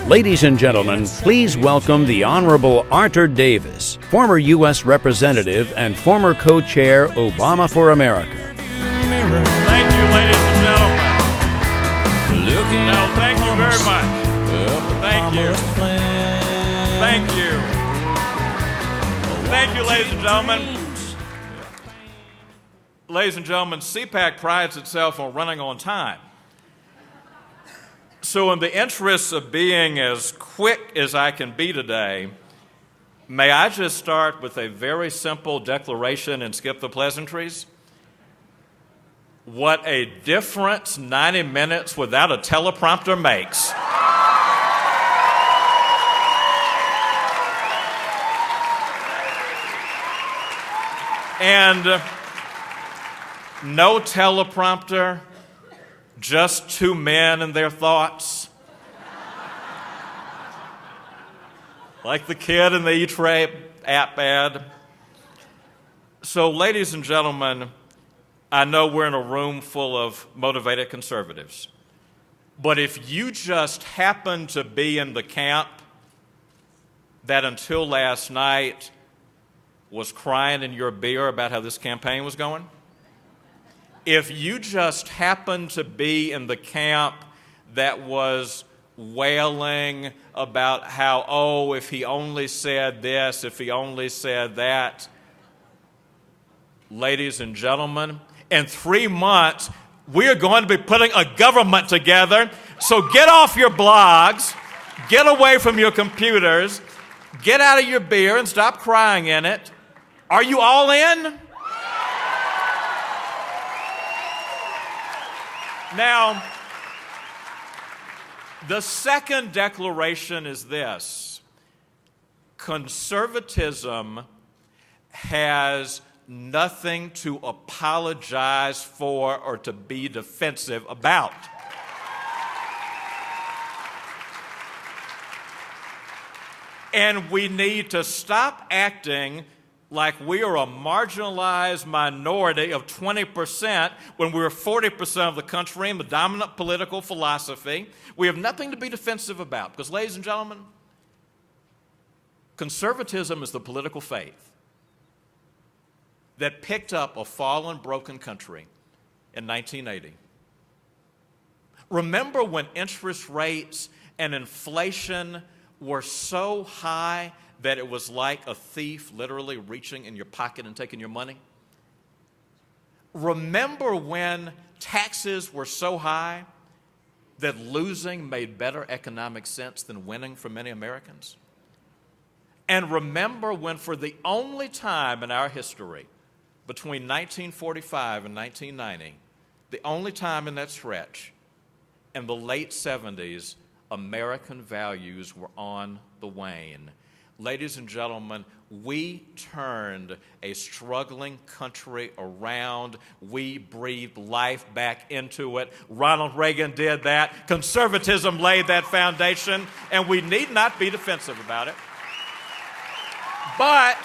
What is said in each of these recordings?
Ladies and gentlemen, please welcome the Honorable Artur Davis, former U.S. Representative and former co-chair Obama for America. Thank you, ladies and gentlemen. No, thank you very much. Thank you. Thank you. Thank you, ladies and gentlemen. Ladies and gentlemen, CPAC prides itself on running on time. So in the interest of being as quick as I can be today, may I just start with a very simple declaration and skip the pleasantries? What a difference 90 minutes without a teleprompter makes. And no teleprompter, just two men and their thoughts. Like the kid in the E-Tray app ad. So, ladies and gentlemen, I know we're in a room full of motivated conservatives. But if you just happen to be in the camp that until last night was crying in your beer about how this campaign was going, if you just happen to be in the camp that was wailing about how, oh, if he only said this, if he only said that, ladies and gentlemen, in 3 months, we're going to be putting a government together. So get off your blogs, get away from your computers, get out of your beer and stop crying in it. Are you all in? Now, the second declaration is this: conservatism has nothing to apologize for or to be defensive about. And we need to stop acting like we are a marginalized minority of 20% when we're 40% of the country and the dominant political philosophy. We have nothing to be defensive about because, ladies and gentlemen, conservatism is the political faith that picked up a fallen, broken country in 1980. Remember when interest rates and inflation were so high that it was like a thief literally reaching in your pocket and taking your money? Remember when taxes were so high that losing made better economic sense than winning for many Americans? And remember when, for the only time in our history, between 1945 and 1990, the only time in that stretch, in the late 70s, American values were on the wane. Ladies and gentlemen, we turned a struggling country around. We breathed life back into it. Ronald Reagan did that. Conservatism laid that foundation, and we need not be defensive about it. But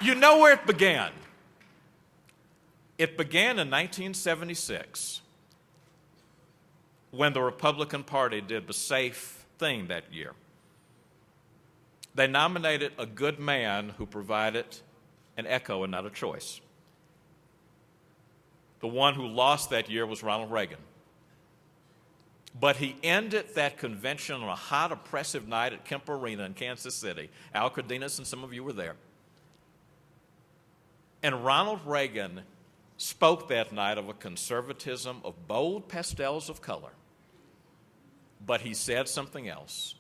you know where it began. It began in 1976 when the Republican Party did the safe thing that year. They nominated a good man who provided an echo and not a choice. The one who lost that year was Ronald Reagan. But he ended that convention on a hot, oppressive night at Kemp Arena in Kansas City. Al Cardenas and some of you were there. And Ronald Reagan spoke that night of a conservatism of bold pastels of color. But he said something else.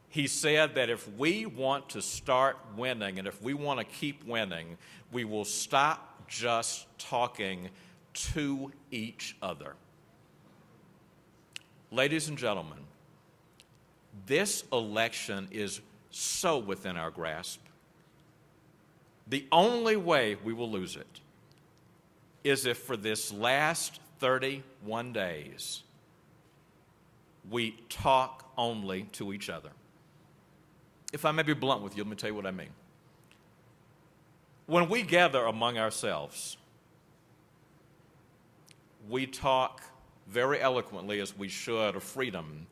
He said that if we want to start winning and if we want to keep winning, we will stop just talking to each other. Ladies and gentlemen, this election is so within our grasp. The only way we will lose it is if for this last 31 days we talk only to each other. If I may be blunt with you, let me tell you what I mean. When we gather among ourselves, we talk very eloquently, as we should, of freedom,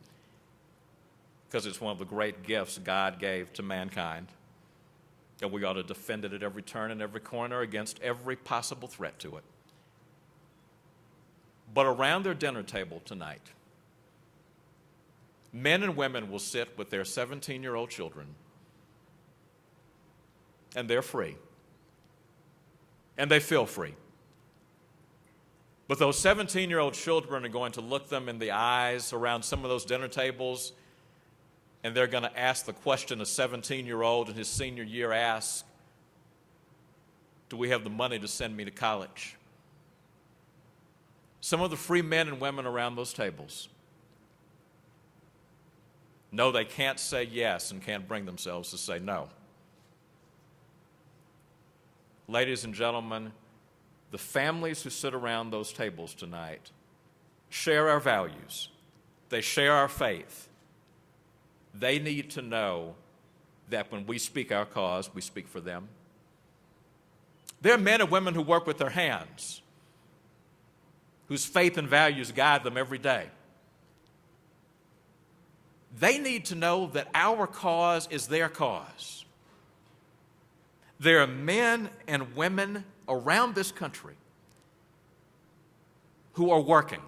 because it's one of the great gifts God gave to mankind. And we ought to defend it at every turn and every corner against every possible threat to it. But around their dinner table tonight, men and women will sit with their 17-year-old children, and they're free, and they feel free. But those 17-year-old children are going to look them in the eyes around some of those dinner tables, and they're going to ask the question a 17-year-old in his senior year asks, do we have the money to send me to college? Some of the free men and women around those tables know they can't say yes and can't bring themselves to say no. Ladies and gentlemen, the families who sit around those tables tonight share our values. They share our faith. They need to know that when we speak our cause, we speak for them. There are men and women who work with their hands, whose faith and values guide them every day. They need to know that our cause is their cause. There are men and women around this country who are working,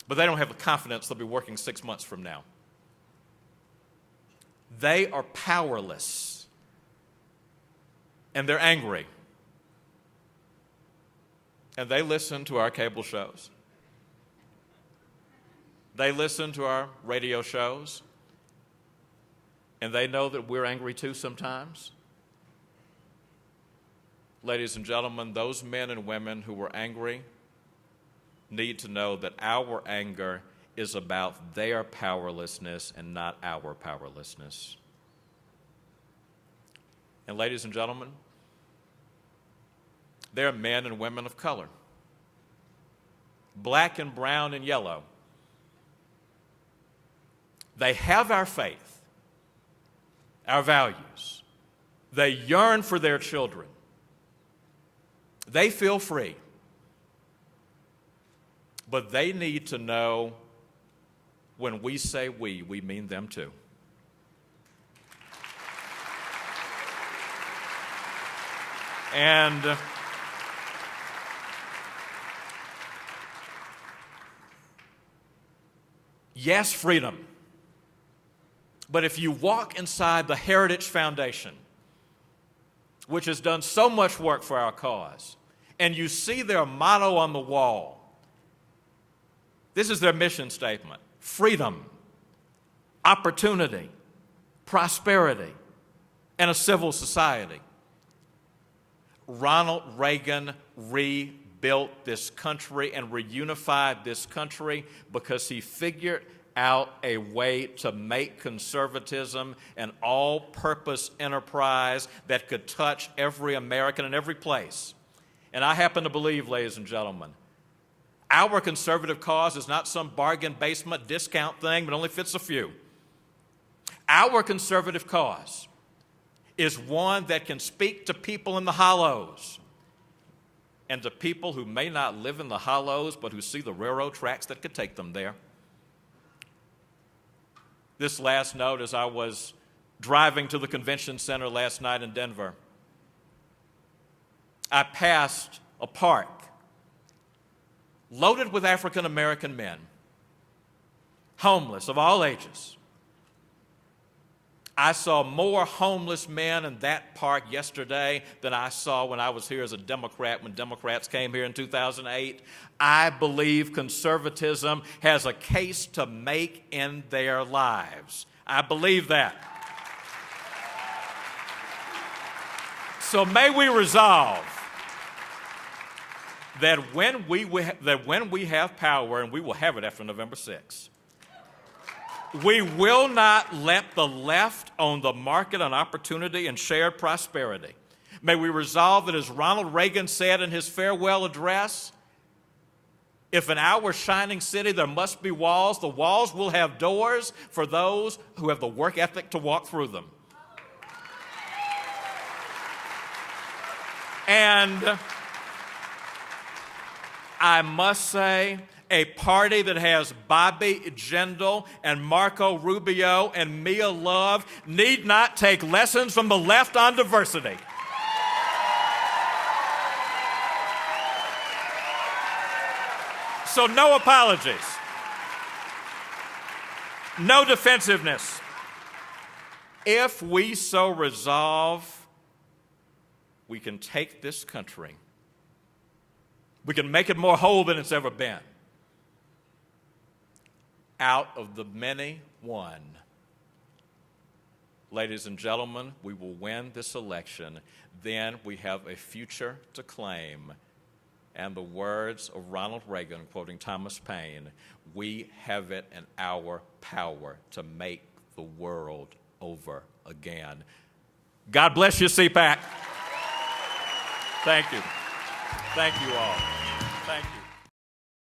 but they don't have the confidence they'll be working 6 months from now. They are powerless, and they're angry, and they listen to our cable shows. They listen to our radio shows, and they know that we're angry too sometimes. Ladies and gentlemen, those men and women who were angry need to know that our anger is about their powerlessness and not our powerlessness. And ladies and gentlemen, there are men and women of color, black and brown and yellow. They have our faith, our values. They yearn for their children. They feel free. But they need to know when we say we mean them too. And yes, freedom. But if you walk inside the Heritage Foundation, which has done so much work for our cause, and you see their motto on the wall, this is their mission statement: freedom, opportunity, prosperity, and a civil society. Ronald Reagan rebuilt this country and reunified this country because he figured out a way to make conservatism an all-purpose enterprise that could touch every American in every place. And I happen to believe, ladies and gentlemen, our conservative cause is not some bargain basement discount thing that only fits a few. Our conservative cause is one that can speak to people in the hollows and to people who may not live in the hollows but who see the railroad tracks that could take them there. This last note, as I was driving to the convention center last night in Denver, I passed a park loaded with African American men, homeless of all ages. I saw more homeless men in that park yesterday than I saw when I was here as a Democrat, when Democrats came here in 2008. I believe conservatism has a case to make in their lives. I believe that. So may we resolve that when we have power, and we will have it after November 6th, we will not let the left own the market on opportunity and shared prosperity. May we resolve that, as Ronald Reagan said in his farewell address, if in our shining city there must be walls, the walls will have doors for those who have the work ethic to walk through them. And I must say, a party that has Bobby Jindal and Marco Rubio and Mia Love need not take lessons from the left on diversity. So no apologies, no defensiveness. If we so resolve, we can take this country, we can make it more whole than it's ever been, out of the many one. Ladies and gentlemen, we will win this election. Then we have a future to claim. And the words of Ronald Reagan, quoting Thomas Paine, we have it in our power to make the world over again. God bless you, CPAC. Thank you. Thank you all. Thank you.